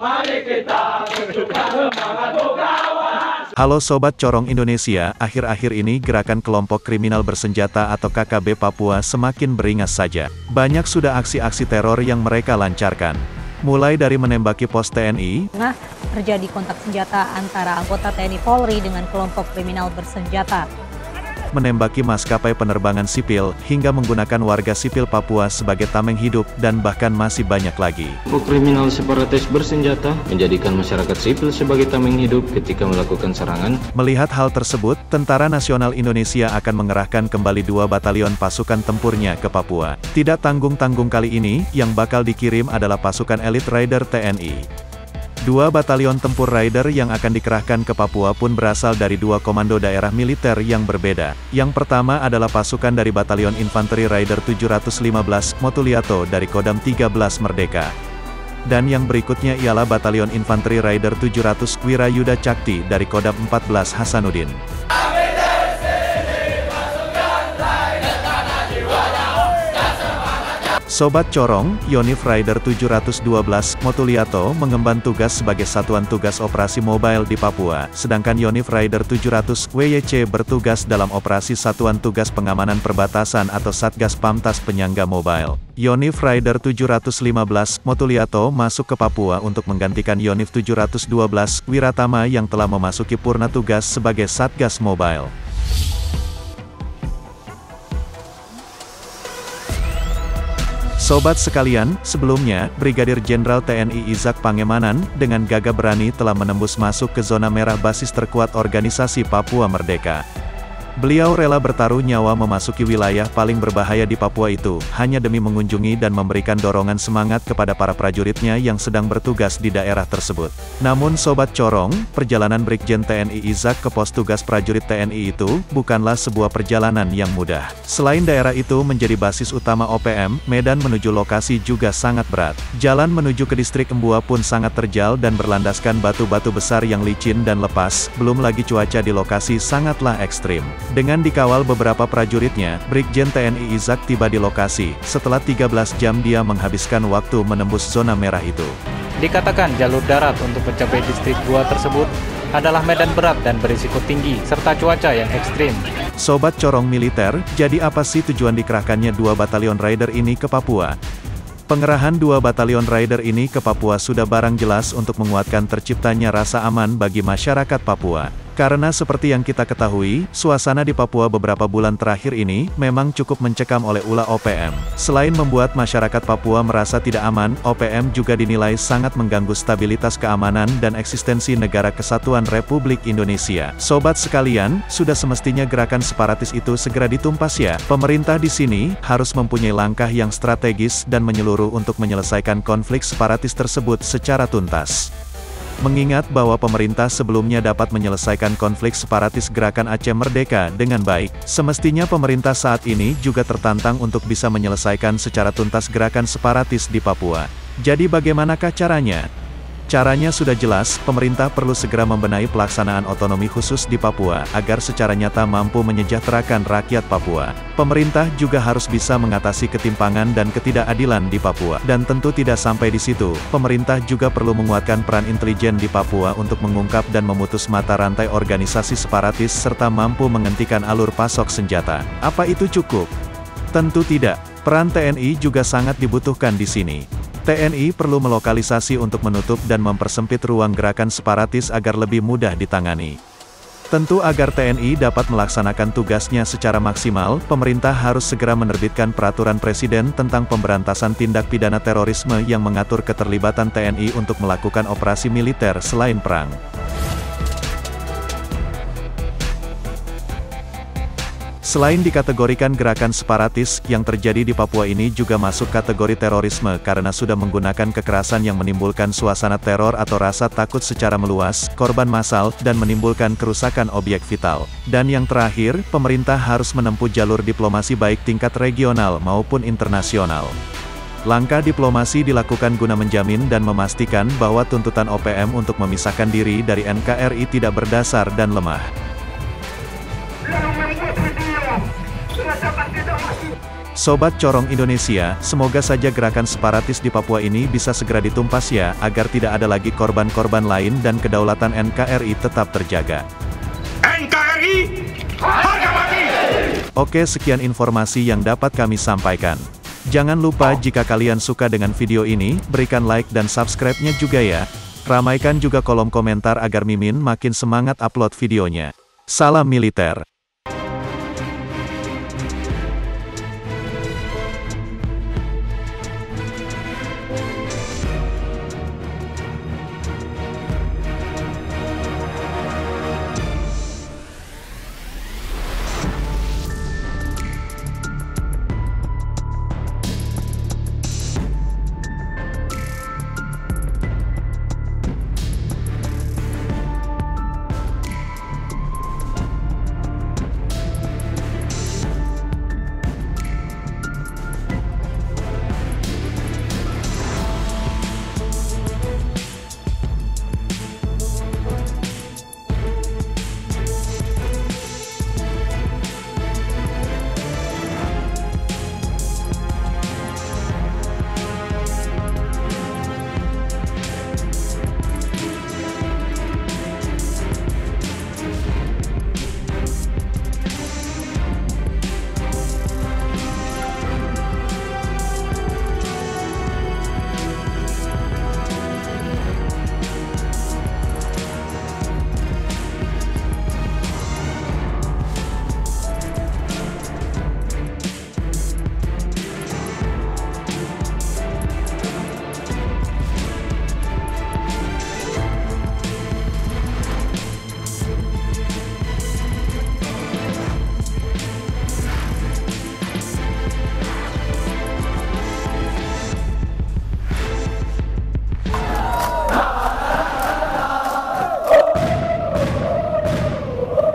Mari kita tunjukkan semangat ukawan. Halo Sobat Corong Indonesia, akhir-akhir ini gerakan kelompok kriminal bersenjata atau KKB Papua semakin beringas saja. Banyak sudah aksi-aksi teror yang mereka lancarkan. Mulai dari menembaki pos TNI, terjadi kontak senjata antara anggota TNI Polri dengan kelompok kriminal bersenjata. Menembaki maskapai penerbangan sipil, hingga menggunakan warga sipil Papua sebagai tameng hidup, dan bahkan masih banyak lagi. Kriminal separatis bersenjata menjadikan masyarakat sipil sebagai tameng hidup ketika melakukan serangan. Melihat hal tersebut, Tentara Nasional Indonesia akan mengerahkan kembali 2 batalion pasukan tempurnya ke Papua. Tidak tanggung-tanggung kali ini, yang bakal dikirim adalah pasukan elit Raider TNI. 2 batalion tempur Raider yang akan dikerahkan ke Papua pun berasal dari 2 komando daerah militer yang berbeda. Yang pertama adalah pasukan dari Batalion Infanteri Raider 715 Motuliato dari Kodam 13 Merdeka. Dan yang berikutnya ialah Batalion Infanteri Raider 700 Wirayuda Cakti dari Kodam 14 Hasanuddin. Sobat Corong, Yonif Raider 712 Motuliato mengemban tugas sebagai Satuan Tugas Operasi Mobile di Papua, sedangkan Yonif Raider 700 WYC bertugas dalam Operasi Satuan Tugas Pengamanan Perbatasan atau Satgas Pamtas Penyangga Mobile. Yonif Raider 715 Motuliato masuk ke Papua untuk menggantikan Yonif 712 Wiratama yang telah memasuki purna tugas sebagai Satgas Mobile. Sobat sekalian, sebelumnya, Brigadir Jenderal TNI Izak Pangemanan, dengan gagah berani telah menembus masuk ke zona merah basis terkuat organisasi Papua Merdeka. Beliau rela bertaruh nyawa memasuki wilayah paling berbahaya di Papua itu, hanya demi mengunjungi dan memberikan dorongan semangat kepada para prajuritnya yang sedang bertugas di daerah tersebut. Namun Sobat Corong, perjalanan Brigjen TNI Izak ke pos tugas prajurit TNI itu, bukanlah sebuah perjalanan yang mudah. Selain daerah itu menjadi basis utama OPM, medan menuju lokasi juga sangat berat. Jalan menuju ke distrik Embua pun sangat terjal dan berlandaskan batu-batu besar yang licin dan lepas, belum lagi cuaca di lokasi sangatlah ekstrim. Dengan dikawal beberapa prajuritnya, Brigjen TNI Izak tiba di lokasi. Setelah 13 jam dia menghabiskan waktu menembus zona merah itu. Dikatakan jalur darat untuk mencapai distrik Gua tersebut adalah medan berat dan berisiko tinggi, serta cuaca yang ekstrim. Sobat Corong Militer, jadi apa sih tujuan dikerahkannya 2 batalion Raider ini ke Papua? Pengerahan 2 batalion Raider ini ke Papua sudah barang jelas untuk menguatkan terciptanya rasa aman bagi masyarakat Papua. Karena seperti yang kita ketahui, suasana di Papua beberapa bulan terakhir ini, memang cukup mencekam oleh ulah OPM. Selain membuat masyarakat Papua merasa tidak aman, OPM juga dinilai sangat mengganggu stabilitas keamanan dan eksistensi Negara Kesatuan Republik Indonesia. Sobat sekalian, sudah semestinya gerakan separatis itu segera ditumpas ya. Pemerintah di sini, harus mempunyai langkah yang strategis dan menyeluruh untuk menyelesaikan konflik separatis tersebut secara tuntas. Mengingat bahwa pemerintah sebelumnya dapat menyelesaikan konflik separatis gerakan Aceh Merdeka dengan baik, semestinya pemerintah saat ini juga tertantang untuk bisa menyelesaikan secara tuntas gerakan separatis di Papua. Jadi bagaimanakah caranya? Caranya sudah jelas, pemerintah perlu segera membenahi pelaksanaan otonomi khusus di Papua, agar secara nyata mampu menyejahterakan rakyat Papua. Pemerintah juga harus bisa mengatasi ketimpangan dan ketidakadilan di Papua. Dan tentu tidak sampai di situ, pemerintah juga perlu menguatkan peran intelijen di Papua untuk mengungkap dan memutus mata rantai organisasi separatis serta mampu menghentikan alur pasok senjata. Apa itu cukup? Tentu tidak. Peran TNI juga sangat dibutuhkan di sini. TNI perlu melokalisasi untuk menutup dan mempersempit ruang gerakan separatis agar lebih mudah ditangani. Tentu agar TNI dapat melaksanakan tugasnya secara maksimal, pemerintah harus segera menerbitkan peraturan presiden tentang pemberantasan tindak pidana terorisme yang mengatur keterlibatan TNI untuk melakukan operasi militer selain perang. Selain dikategorikan gerakan separatis, yang terjadi di Papua ini juga masuk kategori terorisme karena sudah menggunakan kekerasan yang menimbulkan suasana teror atau rasa takut secara meluas, korban massal, dan menimbulkan kerusakan objek vital. Dan yang terakhir, pemerintah harus menempuh jalur diplomasi baik tingkat regional maupun internasional. Langkah diplomasi dilakukan guna menjamin dan memastikan bahwa tuntutan OPM untuk memisahkan diri dari NKRI tidak berdasar dan lemah. Sobat Corong Indonesia, semoga saja gerakan separatis di Papua ini bisa segera ditumpas ya, agar tidak ada lagi korban-korban lain dan kedaulatan NKRI tetap terjaga. NKRI, harga mati! Oke, sekian informasi yang dapat kami sampaikan. Jangan lupa jika kalian suka dengan video ini, berikan like dan subscribe-nya juga ya. Ramaikan juga kolom komentar agar Mimin makin semangat upload videonya. Salam militer.